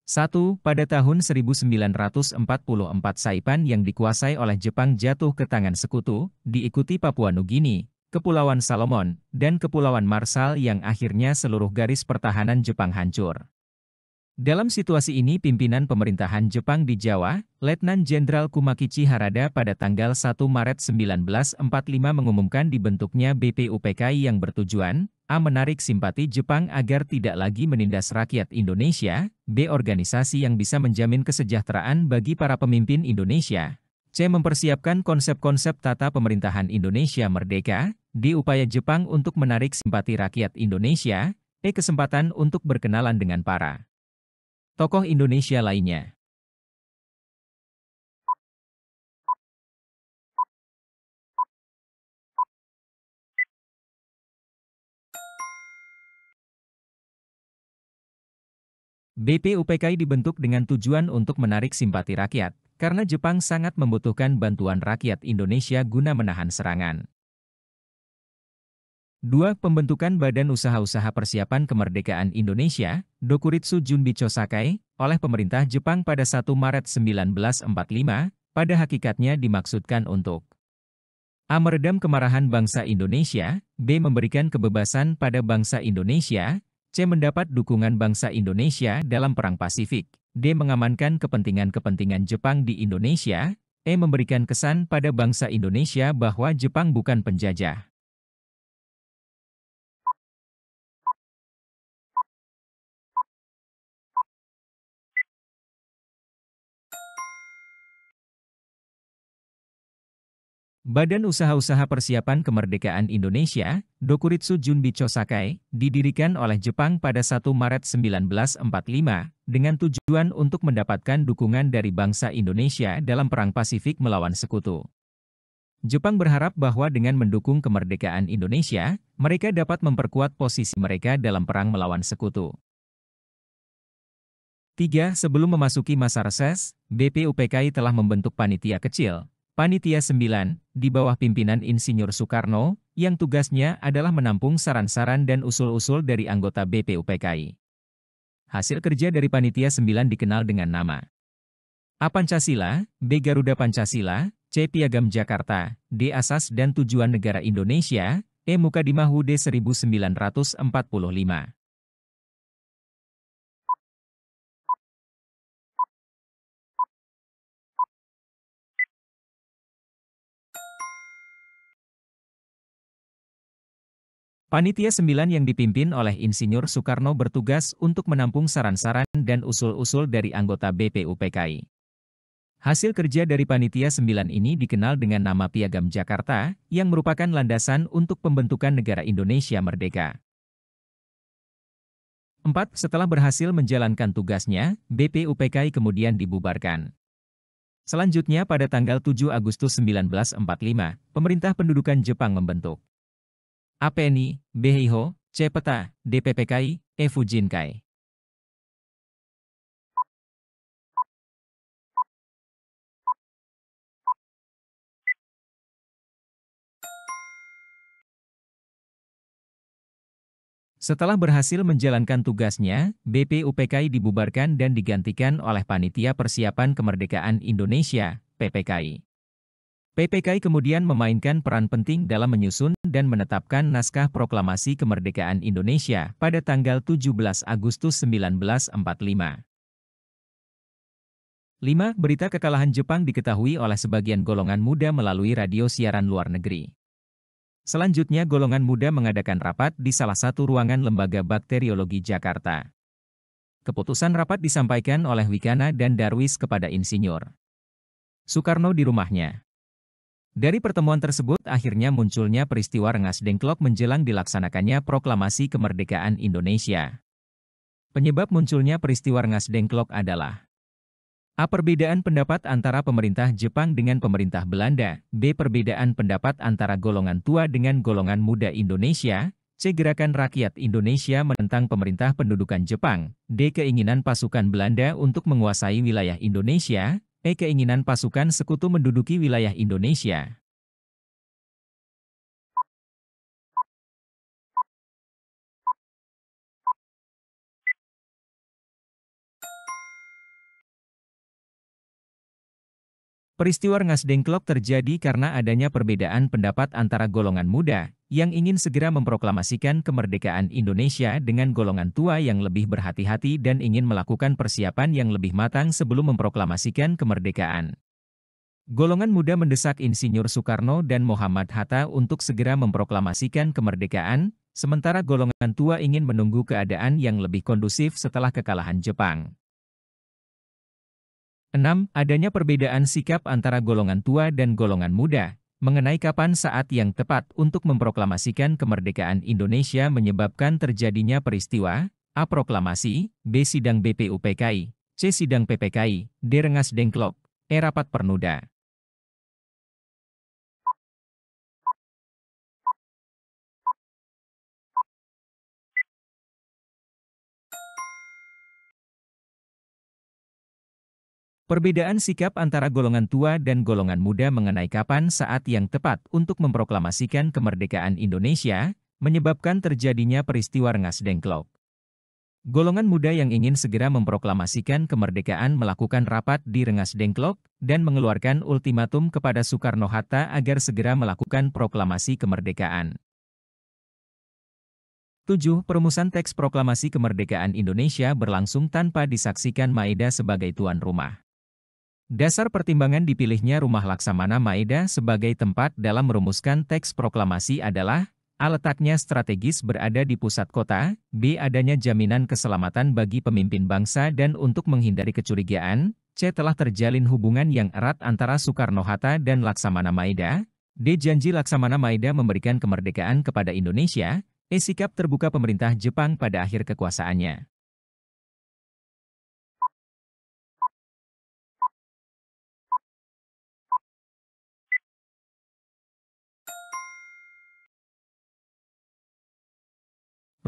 1. Pada tahun 1944 Saipan yang dikuasai oleh Jepang jatuh ke tangan sekutu, diikuti Papua Nugini, Kepulauan Salomon, dan Kepulauan Marshall yang akhirnya seluruh garis pertahanan Jepang hancur. Dalam situasi ini pimpinan pemerintahan Jepang di Jawa, Letnan Jenderal Kumakichi Harada pada tanggal 1 Maret 1945 mengumumkan dibentuknya BPUPKI yang bertujuan A. Menarik simpati Jepang agar tidak lagi menindas rakyat Indonesia, B. Organisasi yang bisa menjamin kesejahteraan bagi para pemimpin Indonesia, C. Mempersiapkan konsep-konsep tata pemerintahan Indonesia merdeka, D. Upaya Jepang untuk menarik simpati rakyat Indonesia, E. Kesempatan untuk berkenalan dengan para tokoh Indonesia lainnya. BPUPKI dibentuk dengan tujuan untuk menarik simpati rakyat, karena Jepang sangat membutuhkan bantuan rakyat Indonesia guna menahan serangan. 2. Pembentukan Badan Usaha-Usaha Persiapan Kemerdekaan Indonesia, Dokuritsu Junbicho Sakai, oleh pemerintah Jepang pada 1 Maret 1945, pada hakikatnya dimaksudkan untuk A. Meredam kemarahan bangsa Indonesia, B. Memberikan kebebasan pada bangsa Indonesia, C. Mendapat dukungan bangsa Indonesia dalam Perang Pasifik, D. Mengamankan kepentingan-kepentingan Jepang di Indonesia, E. Memberikan kesan pada bangsa Indonesia bahwa Jepang bukan penjajah. Badan Usaha-Usaha Persiapan Kemerdekaan Indonesia, Dokuritsu Junbicho Sakai, didirikan oleh Jepang pada 1 Maret 1945, dengan tujuan untuk mendapatkan dukungan dari bangsa Indonesia dalam Perang Pasifik melawan sekutu. Jepang berharap bahwa dengan mendukung kemerdekaan Indonesia, mereka dapat memperkuat posisi mereka dalam perang melawan sekutu. 3. Sebelum memasuki masa reses, BPUPKI telah membentuk panitia kecil, Panitia 9, di bawah pimpinan Insinyur Soekarno, yang tugasnya adalah menampung saran-saran dan usul-usul dari anggota BPUPKI. Hasil kerja dari Panitia 9 dikenal dengan nama A. Pancasila, B. Garuda Pancasila, C. Piagam Jakarta, D. Asas dan Tujuan Negara Indonesia, E. Mukadimah UUD 1945. Panitia 9 yang dipimpin oleh Insinyur Soekarno bertugas untuk menampung saran-saran dan usul-usul dari anggota BPUPKI. Hasil kerja dari Panitia 9 ini dikenal dengan nama Piagam Jakarta, yang merupakan landasan untuk pembentukan negara Indonesia merdeka. 4. Setelah berhasil menjalankan tugasnya, BPUPKI kemudian dibubarkan. Selanjutnya pada tanggal 7 Agustus 1945, Pemerintah Pendudukan Jepang membentuk APNI, BHIHO, CPTA, DPPKI, E Fujinkai. Setelah berhasil menjalankan tugasnya, BPUPKI dibubarkan dan digantikan oleh Panitia Persiapan Kemerdekaan Indonesia, PPKI. PPKI kemudian memainkan peran penting dalam menyusun dan menetapkan naskah Proklamasi Kemerdekaan Indonesia pada tanggal 17 Agustus 1945. 5. Berita kekalahan Jepang diketahui oleh sebagian golongan muda melalui radio siaran luar negeri. Selanjutnya golongan muda mengadakan rapat di salah satu ruangan Lembaga Bakteriologi Jakarta. Keputusan rapat disampaikan oleh Wikana dan Darwis kepada Insinyur Soekarno di rumahnya. Dari pertemuan tersebut akhirnya munculnya peristiwa Rengas Dengklok menjelang dilaksanakannya Proklamasi Kemerdekaan Indonesia. Penyebab munculnya peristiwa Rengas Dengklok adalah A. Perbedaan pendapat antara pemerintah Jepang dengan pemerintah Belanda, B. Perbedaan pendapat antara golongan tua dengan golongan muda Indonesia, C. Gerakan rakyat Indonesia menentang pemerintah pendudukan Jepang, D. Keinginan pasukan Belanda untuk menguasai wilayah Indonesia, E. Keinginan pasukan sekutu menduduki wilayah Indonesia. Peristiwa Rengas Dengklok terjadi karena adanya perbedaan pendapat antara golongan muda, yang ingin segera memproklamasikan kemerdekaan Indonesia dengan golongan tua yang lebih berhati-hati dan ingin melakukan persiapan yang lebih matang sebelum memproklamasikan kemerdekaan. Golongan muda mendesak Insinyur Soekarno dan Muhammad Hatta untuk segera memproklamasikan kemerdekaan, sementara golongan tua ingin menunggu keadaan yang lebih kondusif setelah kekalahan Jepang. 6. Adanya perbedaan sikap antara golongan tua dan golongan muda, mengenai kapan saat yang tepat untuk memproklamasikan kemerdekaan Indonesia menyebabkan terjadinya peristiwa, A. Proklamasi, B. Sidang BPUPKI, C. Sidang PPKI, D. Rengas Dengklok, E. Rapat Pernuda. Perbedaan sikap antara golongan tua dan golongan muda mengenai kapan saat yang tepat untuk memproklamasikan kemerdekaan Indonesia, menyebabkan terjadinya peristiwa Rengas Dengklok. Golongan muda yang ingin segera memproklamasikan kemerdekaan melakukan rapat di Rengas Dengklok, dan mengeluarkan ultimatum kepada Soekarno-Hatta agar segera melakukan proklamasi kemerdekaan. 7. Perumusan teks proklamasi kemerdekaan Indonesia berlangsung tanpa disaksikan Maeda sebagai tuan rumah. Dasar pertimbangan dipilihnya Rumah Laksamana Maeda sebagai tempat dalam merumuskan teks proklamasi adalah A. Letaknya strategis berada di pusat kota, B. Adanya jaminan keselamatan bagi pemimpin bangsa dan untuk menghindari kecurigaan, C. Telah terjalin hubungan yang erat antara Soekarno-Hatta dan Laksamana Maeda, D. Janji Laksamana Maeda memberikan kemerdekaan kepada Indonesia, E. Sikap terbuka pemerintah Jepang pada akhir kekuasaannya.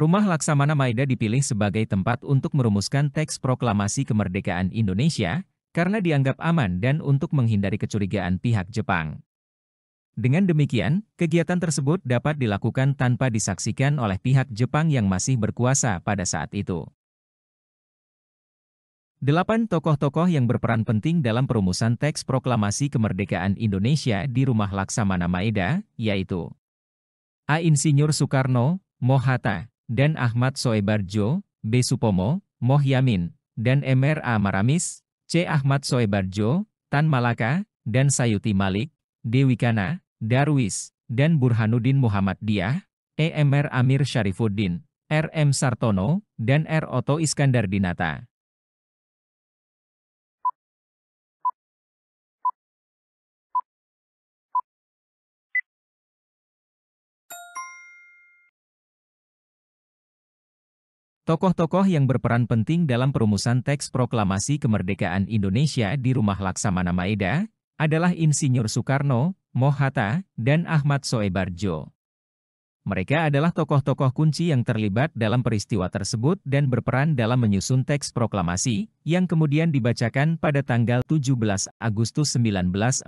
Rumah Laksamana Maeda dipilih sebagai tempat untuk merumuskan teks proklamasi kemerdekaan Indonesia, karena dianggap aman dan untuk menghindari kecurigaan pihak Jepang. Dengan demikian, kegiatan tersebut dapat dilakukan tanpa disaksikan oleh pihak Jepang yang masih berkuasa pada saat itu. 8 tokoh-tokoh yang berperan penting dalam perumusan teks proklamasi kemerdekaan Indonesia di Rumah Laksamana Maeda, yaitu A. Insinyur Soekarno, Moh Hatta, dan Ahmad Soebarjo, B. Supomo, Moh Yamin, dan M.R.A. Maramis, C. Ahmad Soebarjo, Tan Malaka, dan Sayuti Malik, D. Wikana, Darwis, dan Burhanuddin Muhammad Diah, E. M.R. Amir Syarifuddin, R. M. Sartono, dan R. Oto Iskandar Dinata. Tokoh-tokoh yang berperan penting dalam perumusan teks proklamasi kemerdekaan Indonesia di Rumah Laksamana Maeda adalah Insinyur Soekarno, Moh Hatta, dan Ahmad Soebarjo. Mereka adalah tokoh-tokoh kunci yang terlibat dalam peristiwa tersebut dan berperan dalam menyusun teks proklamasi, yang kemudian dibacakan pada tanggal 17 Agustus 1945.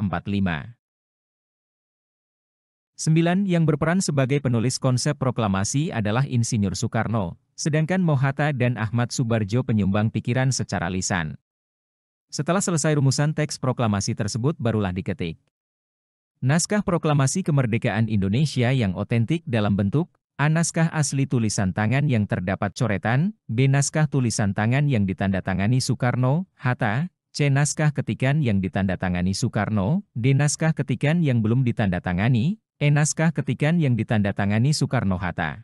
9. Yang berperan sebagai penulis konsep proklamasi adalah Insinyur Soekarno, sedangkan Moh Hatta dan Ahmad Soebarjo penyumbang pikiran secara lisan. Setelah selesai rumusan teks proklamasi tersebut barulah diketik naskah proklamasi kemerdekaan Indonesia yang otentik dalam bentuk A. Naskah asli tulisan tangan yang terdapat coretan, B. Naskah tulisan tangan yang ditandatangani Soekarno, Hatta, C. Naskah ketikan yang ditandatangani Soekarno, D. Naskah ketikan yang belum ditandatangani, E. Naskah ketikan yang ditandatangani Soekarno-Hatta.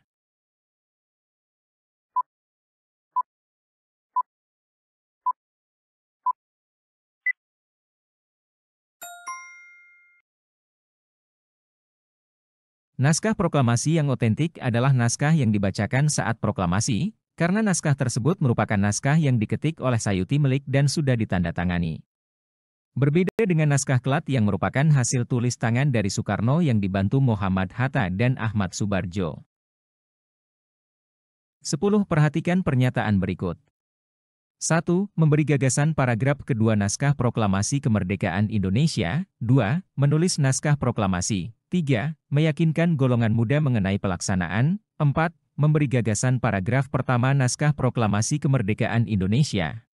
Naskah proklamasi yang otentik adalah naskah yang dibacakan saat proklamasi, karena naskah tersebut merupakan naskah yang diketik oleh Sayuti Malik dan sudah ditandatangani. Berbeda dengan naskah kelat yang merupakan hasil tulis tangan dari Soekarno yang dibantu Muhammad Hatta dan Ahmad Soebarjo. 10. Perhatikan pernyataan berikut. 1. Memberi gagasan paragraf kedua naskah proklamasi kemerdekaan Indonesia. 2. Menulis naskah proklamasi. 3. Meyakinkan golongan muda mengenai pelaksanaan. 4. Memberi gagasan paragraf pertama naskah proklamasi kemerdekaan Indonesia.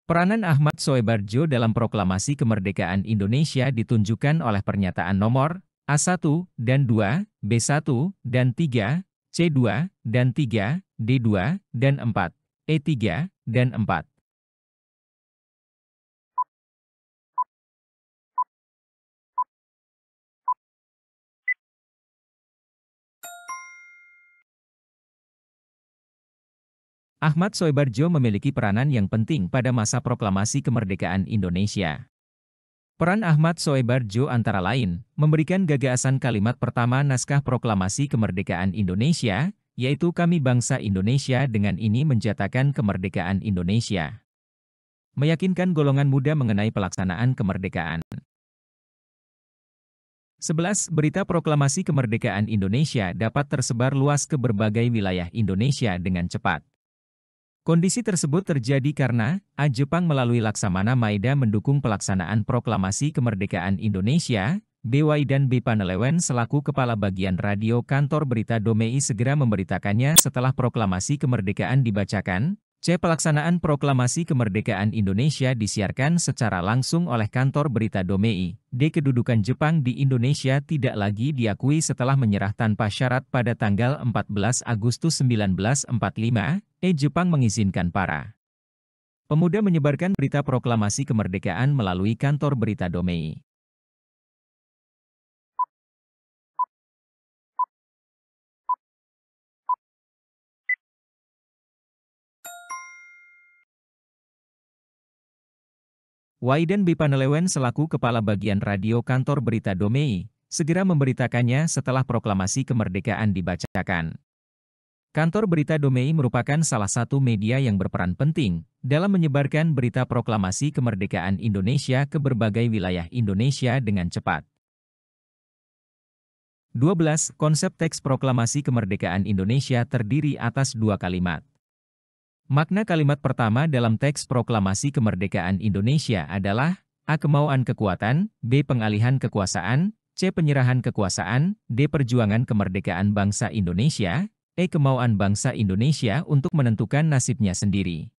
Peranan Ahmad Soebardjo dalam proklamasi kemerdekaan Indonesia ditunjukkan oleh pernyataan nomor A1 dan 2, B1 dan 3, C2 dan 3, D2 dan 4, E3 dan 4. Ahmad Soebardjo memiliki peranan yang penting pada masa proklamasi kemerdekaan Indonesia. Peran Ahmad Soebardjo antara lain, memberikan gagasan kalimat pertama naskah proklamasi kemerdekaan Indonesia, yaitu Kami Bangsa Indonesia dengan ini menjatakan kemerdekaan Indonesia. Meyakinkan golongan muda mengenai pelaksanaan kemerdekaan. 11. Berita proklamasi kemerdekaan Indonesia dapat tersebar luas ke berbagai wilayah Indonesia dengan cepat. Kondisi tersebut terjadi karena A. Jepang melalui Laksamana Maeda mendukung pelaksanaan proklamasi kemerdekaan Indonesia, B. Waidan B. Panelewen selaku Kepala Bagian Radio Kantor Berita Domei segera memberitakannya setelah proklamasi kemerdekaan dibacakan, C. Pelaksanaan proklamasi kemerdekaan Indonesia disiarkan secara langsung oleh Kantor Berita Domei, D. Kedudukan Jepang di Indonesia tidak lagi diakui setelah menyerah tanpa syarat pada tanggal 14 Agustus 1945, E. Jepang mengizinkan para pemuda menyebarkan berita proklamasi kemerdekaan melalui Kantor Berita Domei. Waidan B. Panelewen selaku Kepala Bagian Radio Kantor Berita Domei, segera memberitakannya setelah proklamasi kemerdekaan dibacakan. Kantor Berita Domei merupakan salah satu media yang berperan penting dalam menyebarkan berita proklamasi kemerdekaan Indonesia ke berbagai wilayah Indonesia dengan cepat. 12. Konsep teks proklamasi kemerdekaan Indonesia terdiri atas dua kalimat. Makna kalimat pertama dalam teks proklamasi kemerdekaan Indonesia adalah A. Kemauan kekuatan, B. Pengalihan kekuasaan, C. Penyerahan kekuasaan, D. Perjuangan kemerdekaan bangsa Indonesia, E. Kemauan bangsa Indonesia untuk menentukan nasibnya sendiri.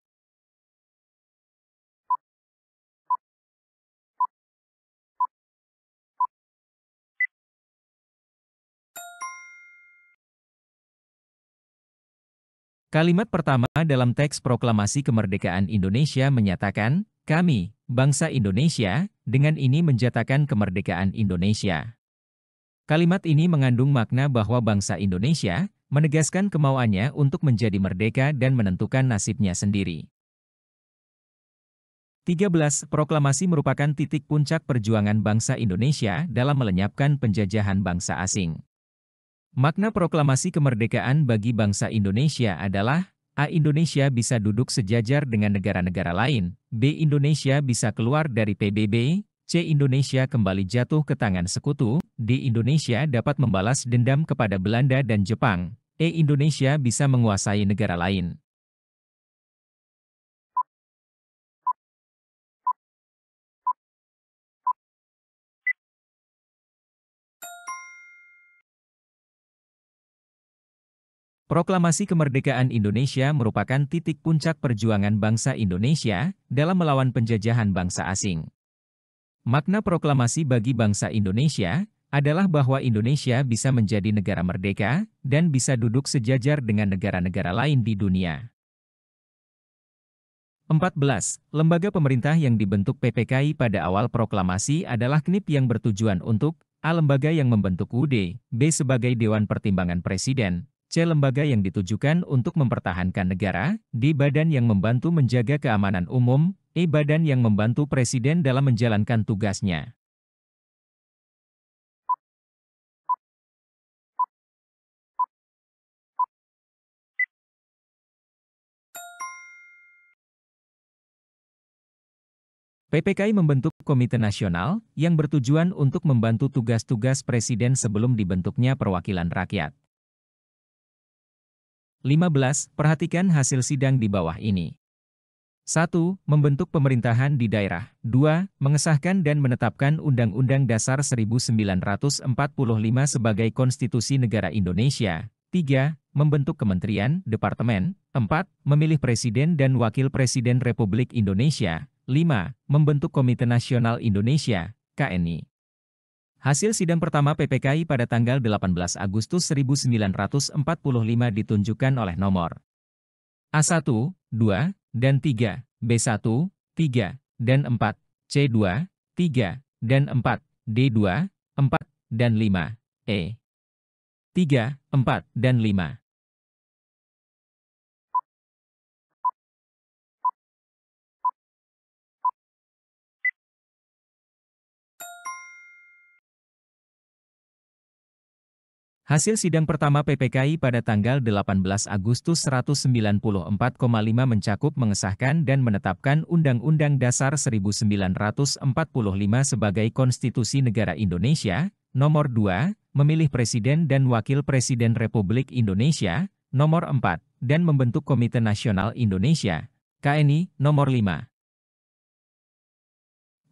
Kalimat pertama dalam teks proklamasi kemerdekaan Indonesia menyatakan, kami, bangsa Indonesia, dengan ini menjatakan kemerdekaan Indonesia. Kalimat ini mengandung makna bahwa bangsa Indonesia menegaskan kemauannya untuk menjadi merdeka dan menentukan nasibnya sendiri. 13. Proklamasi merupakan titik puncak perjuangan bangsa Indonesia dalam melenyapkan penjajahan bangsa asing. Makna proklamasi kemerdekaan bagi bangsa Indonesia adalah A. Indonesia bisa duduk sejajar dengan negara-negara lain, B. Indonesia bisa keluar dari PBB, C. Indonesia kembali jatuh ke tangan sekutu, D. Indonesia dapat membalas dendam kepada Belanda dan Jepang, E. Indonesia bisa menguasai negara lain. Proklamasi kemerdekaan Indonesia merupakan titik puncak perjuangan bangsa Indonesia dalam melawan penjajahan bangsa asing. Makna proklamasi bagi bangsa Indonesia adalah bahwa Indonesia bisa menjadi negara merdeka dan bisa duduk sejajar dengan negara-negara lain di dunia. 14. Lembaga pemerintah yang dibentuk PPKI pada awal proklamasi adalah KNIP yang bertujuan untuk A. Lembaga yang membentuk UUD, B. Sebagai Dewan Pertimbangan Presiden, C. Lembaga yang ditujukan untuk mempertahankan negara, D. Badan yang membantu menjaga keamanan umum, E. Badan yang membantu Presiden dalam menjalankan tugasnya. PPKI membentuk Komite Nasional yang bertujuan untuk membantu tugas-tugas Presiden sebelum dibentuknya perwakilan rakyat. 15. Perhatikan hasil sidang di bawah ini. 1. Membentuk pemerintahan di daerah. 2. Mengesahkan dan menetapkan Undang-Undang Dasar 1945 sebagai Konstitusi Negara Indonesia. 3. Membentuk kementerian, departemen. 4. Memilih Presiden dan Wakil Presiden Republik Indonesia. 5. Membentuk Komite Nasional Indonesia, KNI. Hasil sidang pertama PPKI pada tanggal 18 Agustus 1945 ditunjukkan oleh nomor A1, 2, dan 3, B1, 3, dan 4, C2, 3, dan 4, D2, 4, dan 5, E. 3, 4, dan 5. Hasil sidang pertama PPKI pada tanggal 18 Agustus 194,5 mencakup mengesahkan dan menetapkan Undang-Undang Dasar 1945 sebagai Konstitusi Negara Indonesia, Nomor 2, memilih Presiden dan Wakil Presiden Republik Indonesia, Nomor 4, dan membentuk Komite Nasional Indonesia, KNI, Nomor 5.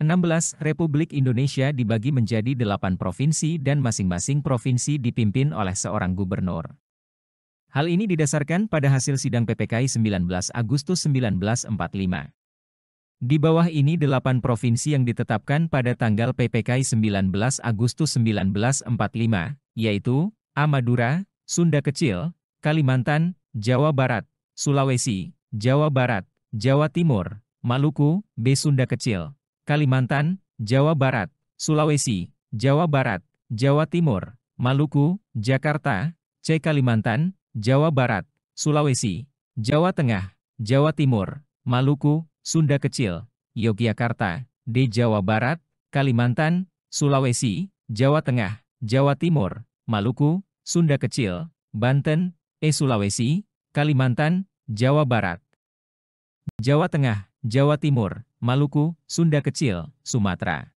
16. Republik Indonesia dibagi menjadi 8 provinsi dan masing-masing provinsi dipimpin oleh seorang gubernur. Hal ini didasarkan pada hasil sidang PPKI 19 Agustus 1945. Di bawah ini 8 provinsi yang ditetapkan pada tanggal PPKI 19 Agustus 1945, yaitu A. Madura, Sunda Kecil, Kalimantan, Jawa Barat, Sulawesi, Jawa Barat, Jawa Timur, Maluku, B. Sunda Kecil, Kalimantan, Jawa Barat, Sulawesi, Jawa Barat, Jawa Timur, Maluku, Jakarta, C. Kalimantan, Jawa Barat, Sulawesi, Jawa Tengah, Jawa Timur, Maluku, Sunda Kecil, Yogyakarta, D. Jawa Barat, Kalimantan, Sulawesi, Jawa Tengah, Jawa Timur, Maluku, Sunda Kecil, Banten, E. Sulawesi, Kalimantan, Jawa Barat, Jawa Tengah, Jawa Timur, Maluku, Sunda Kecil, Sumatera.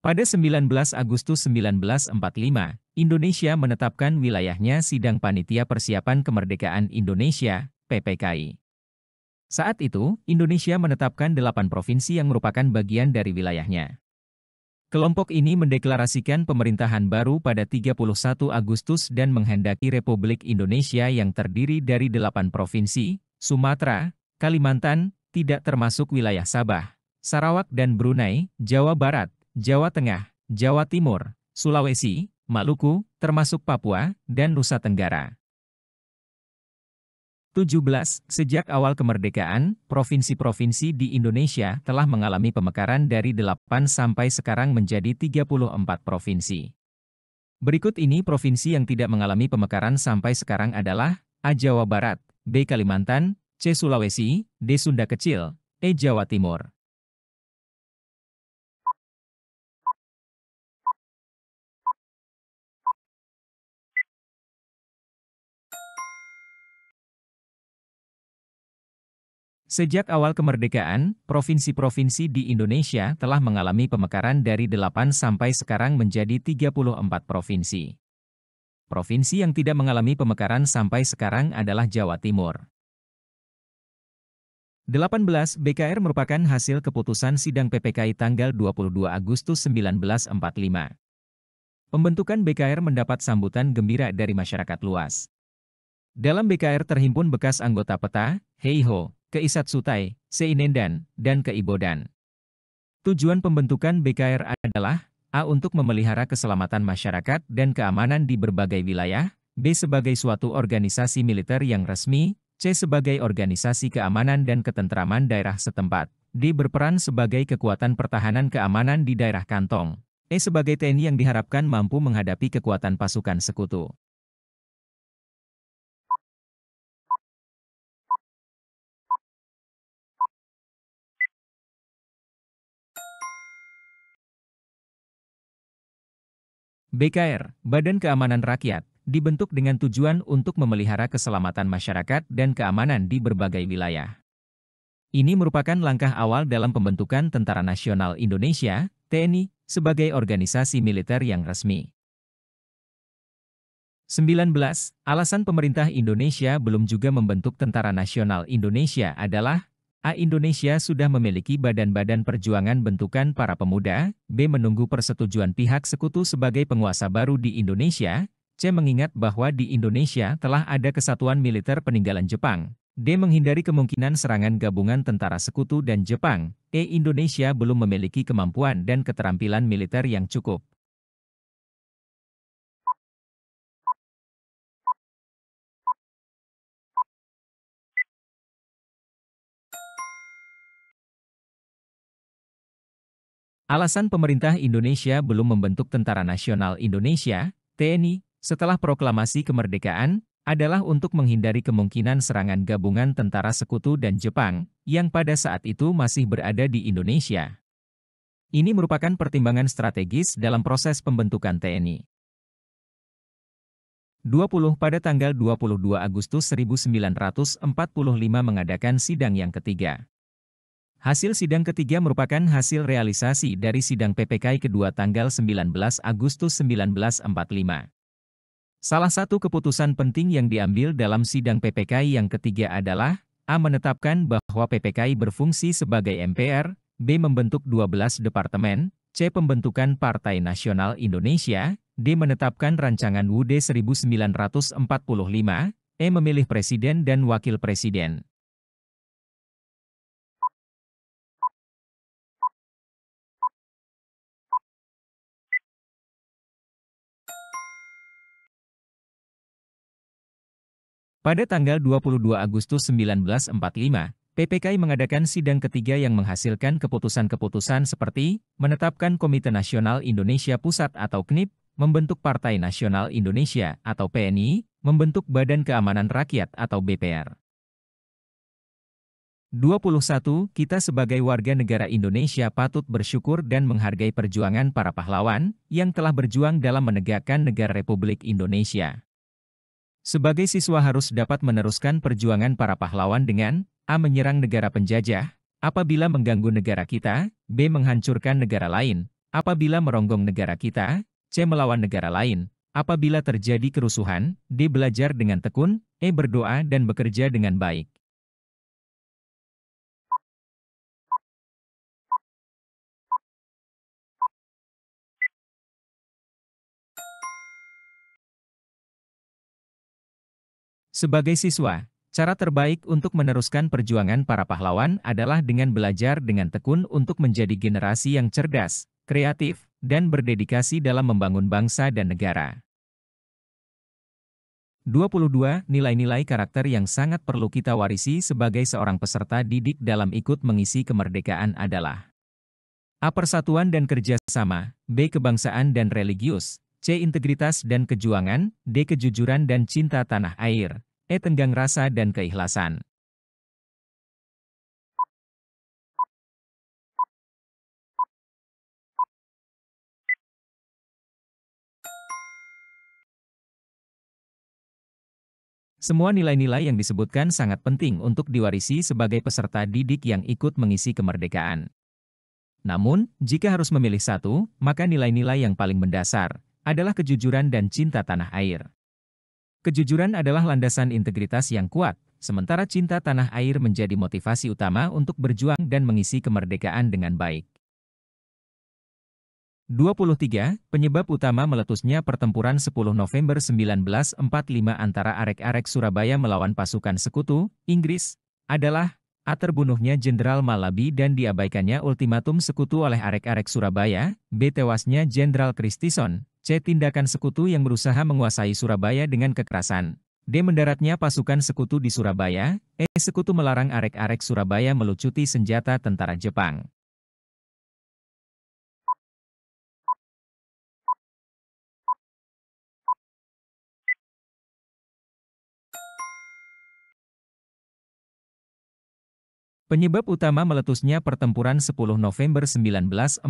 Pada 19 Agustus 1945, Indonesia menetapkan wilayahnya Sidang Panitia Persiapan Kemerdekaan Indonesia, PPKI. Saat itu, Indonesia menetapkan 8 provinsi yang merupakan bagian dari wilayahnya. Kelompok ini mendeklarasikan pemerintahan baru pada 31 Agustus dan menghendaki Republik Indonesia yang terdiri dari 8 provinsi, Sumatera, Kalimantan, tidak termasuk wilayah Sabah, Sarawak dan Brunei, Jawa Barat, Jawa Tengah, Jawa Timur, Sulawesi, Maluku, termasuk Papua, dan Nusa Tenggara. 17. Sejak awal kemerdekaan, provinsi-provinsi di Indonesia telah mengalami pemekaran dari 8 sampai sekarang menjadi 34 provinsi. Berikut ini provinsi yang tidak mengalami pemekaran sampai sekarang adalah A. Jawa Barat, B. Kalimantan, C. Sulawesi, D. Sunda Kecil, E. Jawa Timur. Sejak awal kemerdekaan, provinsi-provinsi di Indonesia telah mengalami pemekaran dari 8 sampai sekarang menjadi 34 provinsi. Provinsi yang tidak mengalami pemekaran sampai sekarang adalah Jawa Timur. 18. BKR merupakan hasil keputusan sidang PPKI tanggal 22 Agustus 1945. Pembentukan BKR mendapat sambutan gembira dari masyarakat luas. Dalam BKR terhimpun bekas anggota PETA, Heiho, Keisat Sutai, Seinendan, dan Keibodan. Tujuan pembentukan BKR adalah A. Untuk memelihara keselamatan masyarakat dan keamanan di berbagai wilayah, B. Sebagai suatu organisasi militer yang resmi, C. Sebagai organisasi keamanan dan ketentraman daerah setempat, D. Berperan sebagai kekuatan pertahanan keamanan di daerah kantong, E. Sebagai TNI yang diharapkan mampu menghadapi kekuatan pasukan sekutu. BKR, Badan Keamanan Rakyat, dibentuk dengan tujuan untuk memelihara keselamatan masyarakat dan keamanan di berbagai wilayah. Ini merupakan langkah awal dalam pembentukan Tentara Nasional Indonesia, TNI, sebagai organisasi militer yang resmi. 19. Alasan pemerintah Indonesia belum juga membentuk Tentara Nasional Indonesia adalah A. Indonesia sudah memiliki badan-badan perjuangan bentukan para pemuda, B. Menunggu persetujuan pihak sekutu sebagai penguasa baru di Indonesia, C. Mengingat bahwa di Indonesia telah ada kesatuan militer peninggalan Jepang, D. Menghindari kemungkinan serangan gabungan tentara sekutu dan Jepang, E. Indonesia belum memiliki kemampuan dan keterampilan militer yang cukup. Alasan pemerintah Indonesia belum membentuk Tentara Nasional Indonesia, TNI, setelah proklamasi kemerdekaan, adalah untuk menghindari kemungkinan serangan gabungan tentara sekutu dan Jepang, yang pada saat itu masih berada di Indonesia. Ini merupakan pertimbangan strategis dalam proses pembentukan TNI. 20 pada tanggal 22 Agustus 1945 mengadakan sidang yang ketiga. Hasil sidang ketiga merupakan hasil realisasi dari sidang PPKI kedua tanggal 19 Agustus 1945. Salah satu keputusan penting yang diambil dalam sidang PPKI yang ketiga adalah A. Menetapkan bahwa PPKI berfungsi sebagai MPR, B. Membentuk 12 departemen, C. Pembentukan Partai Nasional Indonesia, D. Menetapkan rancangan UUD 1945, E. Memilih presiden dan wakil presiden. Pada tanggal 22 Agustus 1945, PPKI mengadakan sidang ketiga yang menghasilkan keputusan-keputusan seperti menetapkan Komite Nasional Indonesia Pusat atau KNIP, membentuk Partai Nasional Indonesia atau PNI, membentuk Badan Keamanan Rakyat atau BPR. 21. Kita sebagai warga negara Indonesia patut bersyukur dan menghargai perjuangan para pahlawan yang telah berjuang dalam menegakkan negara Republik Indonesia. Sebagai siswa harus dapat meneruskan perjuangan para pahlawan dengan A. Menyerang negara penjajah, apabila mengganggu negara kita, B. Menghancurkan negara lain, apabila meronggong negara kita, C. Melawan negara lain, apabila terjadi kerusuhan, D. Belajar dengan tekun, E. Berdoa dan bekerja dengan baik. Sebagai siswa, cara terbaik untuk meneruskan perjuangan para pahlawan adalah dengan belajar dengan tekun untuk menjadi generasi yang cerdas, kreatif, dan berdedikasi dalam membangun bangsa dan negara. 22. Nilai-nilai karakter yang sangat perlu kita warisi sebagai seorang peserta didik dalam ikut mengisi kemerdekaan adalah A. Persatuan dan kerjasama, B. Kebangsaan dan religius, C. Integritas dan kejuangan, D. Kejujuran dan cinta tanah air, E. Tenggang rasa dan keikhlasan. Semua nilai-nilai yang disebutkan sangat penting untuk diwarisi sebagai peserta didik yang ikut mengisi kemerdekaan. Namun, jika harus memilih satu, maka nilai-nilai yang paling mendasar adalah kejujuran dan cinta tanah air. Kejujuran adalah landasan integritas yang kuat, sementara cinta tanah air menjadi motivasi utama untuk berjuang dan mengisi kemerdekaan dengan baik. 23. Penyebab utama meletusnya pertempuran 10 November 1945 antara arek-arek Surabaya melawan pasukan sekutu, Inggris, adalah A. Terbunuhnya Jenderal Malabi dan diabaikannya ultimatum sekutu oleh arek-arek Surabaya, B. Tewasnya Jenderal Christison, C. Tindakan sekutu yang berusaha menguasai Surabaya dengan kekerasan, D. Mendaratnya pasukan sekutu di Surabaya, E. Sekutu melarang arek-arek Surabaya melucuti senjata tentara Jepang. Penyebab utama meletusnya pertempuran 10 November 1945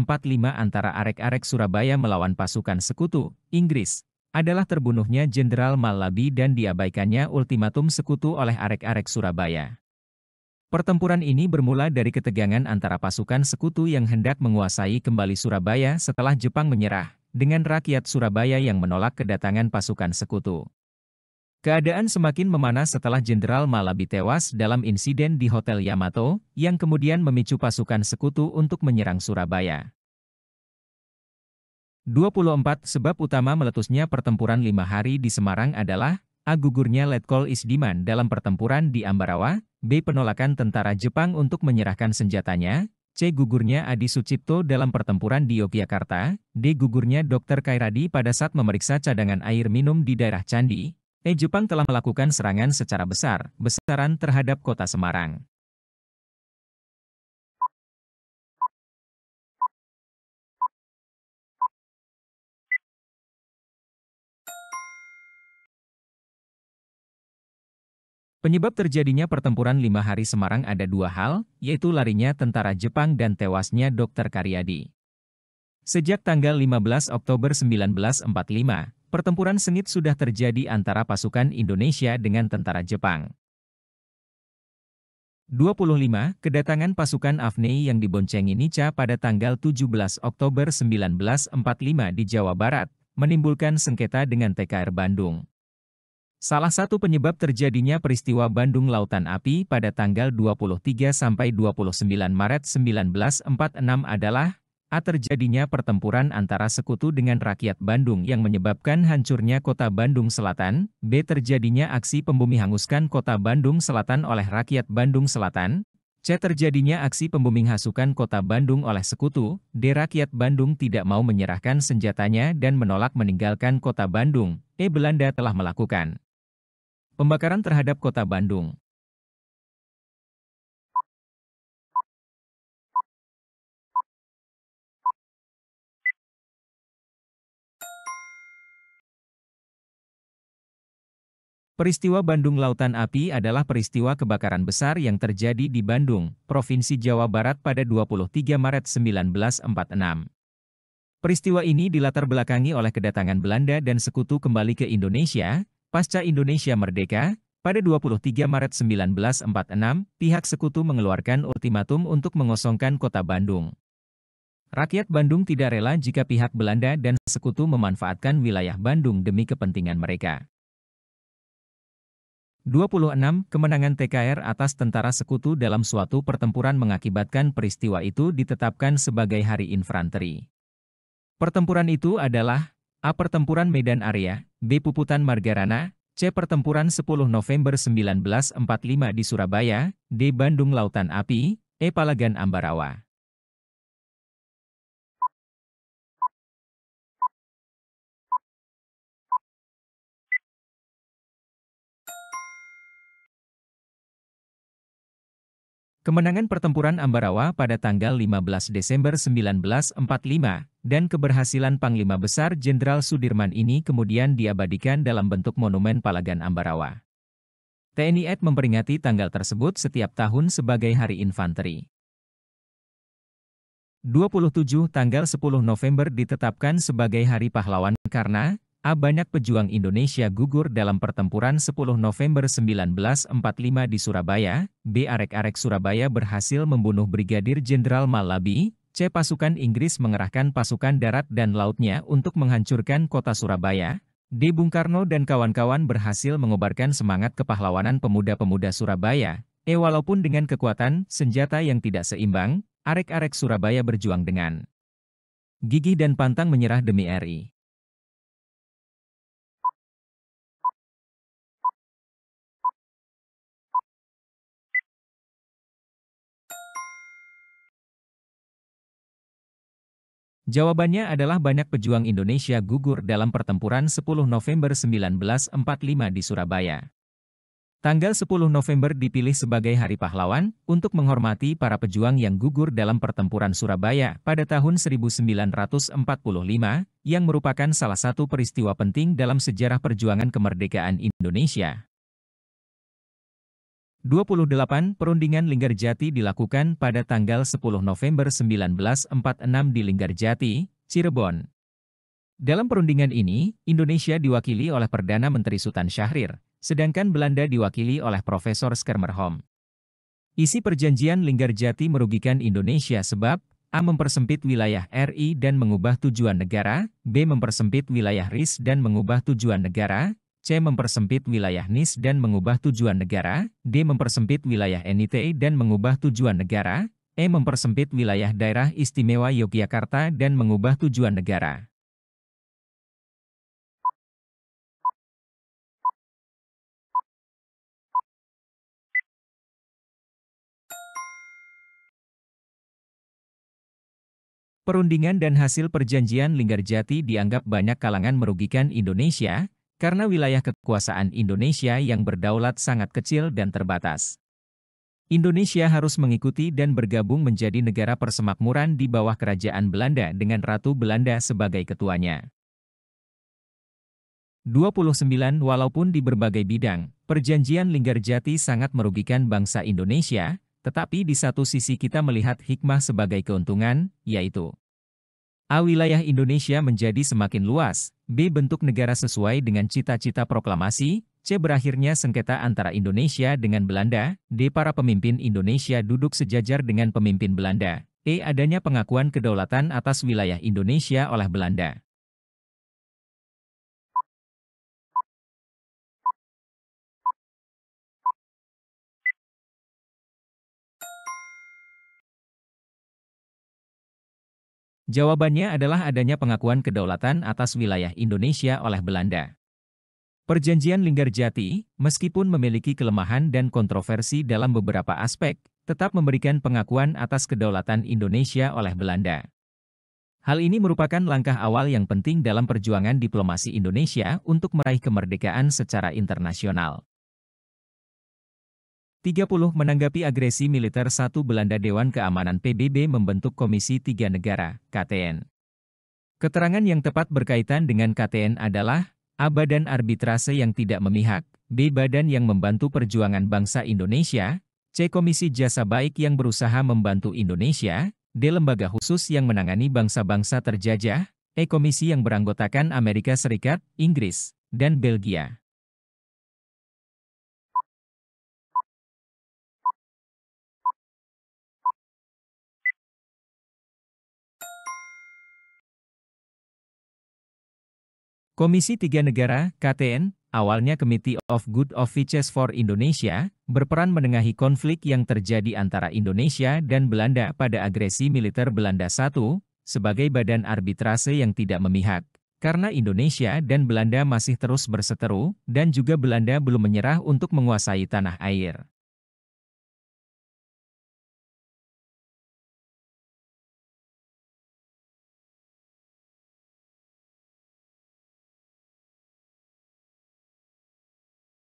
antara arek-arek Surabaya melawan pasukan sekutu, Inggris, adalah terbunuhnya Jenderal Malabi dan diabaikannya ultimatum sekutu oleh arek-arek Surabaya. Pertempuran ini bermula dari ketegangan antara pasukan sekutu yang hendak menguasai kembali Surabaya setelah Jepang menyerah, dengan rakyat Surabaya yang menolak kedatangan pasukan sekutu. Keadaan semakin memanas setelah Jenderal Malabi tewas dalam insiden di Hotel Yamato, yang kemudian memicu pasukan sekutu untuk menyerang Surabaya. 24 sebab utama meletusnya pertempuran 5 hari di Semarang adalah A. Gugurnya Letkol Isdiman dalam pertempuran di Ambarawa, B. Penolakan tentara Jepang untuk menyerahkan senjatanya, C. Gugurnya Adi Sucipto dalam pertempuran di Yogyakarta, D. Gugurnya Dr. Kairadi pada saat memeriksa cadangan air minum di daerah Candi, E. Jepang telah melakukan serangan secara besar-besaran terhadap kota Semarang. Penyebab terjadinya pertempuran 5 hari Semarang ada 2 hal, yaitu larinya tentara Jepang dan tewasnya Dr. Karyadi. Sejak tanggal 15 Oktober 1945, pertempuran sengit sudah terjadi antara pasukan Indonesia dengan tentara Jepang. 25. Kedatangan pasukan AFNI yang diboncengi Nica pada tanggal 17 Oktober 1945 di Jawa Barat, menimbulkan sengketa dengan TKR Bandung. Salah satu penyebab terjadinya peristiwa Bandung Lautan Api pada tanggal 23–29 Maret 1946 adalah A. Terjadinya pertempuran antara sekutu dengan rakyat Bandung yang menyebabkan hancurnya kota Bandung Selatan, B. Terjadinya aksi pembumi hanguskan kota Bandung Selatan oleh rakyat Bandung Selatan, C. Terjadinya aksi pembumi hasukan kota Bandung oleh sekutu, D. Rakyat Bandung tidak mau menyerahkan senjatanya dan menolak meninggalkan kota Bandung, E. Belanda telah melakukan pembakaran terhadap kota Bandung. Peristiwa Bandung Lautan Api adalah peristiwa kebakaran besar yang terjadi di Bandung, Provinsi Jawa Barat pada 23 Maret 1946. Peristiwa ini dilatar belakangi oleh kedatangan Belanda dan sekutu kembali ke Indonesia. Pasca Indonesia merdeka, pada 23 Maret 1946, pihak sekutu mengeluarkan ultimatum untuk mengosongkan kota Bandung. Rakyat Bandung tidak rela jika pihak Belanda dan sekutu memanfaatkan wilayah Bandung demi kepentingan mereka. 26. Kemenangan TKR atas tentara sekutu dalam suatu pertempuran mengakibatkan peristiwa itu ditetapkan sebagai Hari Infanteri. Pertempuran itu adalah A. Pertempuran Medan Area, B. Puputan Margarana, C. Pertempuran 10 November 1945 di Surabaya, D. Bandung Lautan Api, E. Palagan Ambarawa. Kemenangan pertempuran Ambarawa pada tanggal 15 Desember 1945 dan keberhasilan Panglima Besar Jenderal Sudirman ini kemudian diabadikan dalam bentuk monumen Palagan Ambarawa. TNI AD memperingati tanggal tersebut setiap tahun sebagai Hari Infanteri. 27 tanggal 10 November ditetapkan sebagai Hari Pahlawan karena A. Banyak pejuang Indonesia gugur dalam pertempuran 10 November 1945 di Surabaya, B. Arek-arek Surabaya berhasil membunuh Brigadir Jenderal Malabi, C. Pasukan Inggris mengerahkan pasukan darat dan lautnya untuk menghancurkan kota Surabaya, D. Bung Karno dan kawan-kawan berhasil mengobarkan semangat kepahlawanan pemuda-pemuda Surabaya, E. Walaupun dengan kekuatan senjata yang tidak seimbang, arek-arek Surabaya berjuang dengan gigih dan pantang menyerah demi RI. Jawabannya adalah banyak pejuang Indonesia gugur dalam pertempuran 10 November 1945 di Surabaya. Tanggal 10 November dipilih sebagai Hari Pahlawan untuk menghormati para pejuang yang gugur dalam pertempuran Surabaya pada tahun 1945, yang merupakan salah satu peristiwa penting dalam sejarah perjuangan kemerdekaan Indonesia. 28. Perundingan Linggarjati dilakukan pada tanggal 10 November 1946 di Linggarjati, Cirebon. Dalam perundingan ini, Indonesia diwakili oleh Perdana Menteri Sultan Syahrir, sedangkan Belanda diwakili oleh Profesor Schermerhorn. Isi perjanjian Linggarjati merugikan Indonesia sebab, A. Mempersempit wilayah RI dan mengubah tujuan negara, B. Mempersempit wilayah RIS dan mengubah tujuan negara, C. Mempersempit wilayah NIS dan mengubah tujuan negara, D. Mempersempit wilayah NITE dan mengubah tujuan negara, E. Mempersempit wilayah daerah istimewa Yogyakarta dan mengubah tujuan negara. Perundingan dan hasil perjanjian Linggarjati dianggap banyak kalangan merugikan Indonesia, karena wilayah kekuasaan Indonesia yang berdaulat sangat kecil dan terbatas. Indonesia harus mengikuti dan bergabung menjadi negara persemakmuran di bawah kerajaan Belanda dengan Ratu Belanda sebagai ketuanya. 29. Walaupun di berbagai bidang, perjanjian Linggarjati sangat merugikan bangsa Indonesia, tetapi di satu sisi kita melihat hikmah sebagai keuntungan, yaitu A. Wilayah Indonesia menjadi semakin luas, B. Bentuk negara sesuai dengan cita-cita proklamasi, C. Berakhirnya sengketa antara Indonesia dengan Belanda, D. Para pemimpin Indonesia duduk sejajar dengan pemimpin Belanda, E. Adanya pengakuan kedaulatan atas wilayah Indonesia oleh Belanda. Jawabannya adalah adanya pengakuan kedaulatan atas wilayah Indonesia oleh Belanda. Perjanjian Linggarjati, meskipun memiliki kelemahan dan kontroversi dalam beberapa aspek, tetap memberikan pengakuan atas kedaulatan Indonesia oleh Belanda. Hal ini merupakan langkah awal yang penting dalam perjuangan diplomasi Indonesia untuk meraih kemerdekaan secara internasional. 30. Menanggapi agresi militer 1 Belanda, Dewan Keamanan PBB membentuk Komisi 3 Negara, KTN. Keterangan yang tepat berkaitan dengan KTN adalah A. Badan arbitrase yang tidak memihak, B. Badan yang membantu perjuangan bangsa Indonesia, C. Komisi jasa baik yang berusaha membantu Indonesia, D. Lembaga khusus yang menangani bangsa-bangsa terjajah, E. Komisi yang beranggotakan Amerika Serikat, Inggris, dan Belgia. Komisi 3 Negara, KTN, awalnya Committee of Good Offices for Indonesia, berperan menengahi konflik yang terjadi antara Indonesia dan Belanda pada agresi militer Belanda I, sebagai badan arbitrase yang tidak memihak. Karena Indonesia dan Belanda masih terus berseteru, dan juga Belanda belum menyerah untuk menguasai tanah air.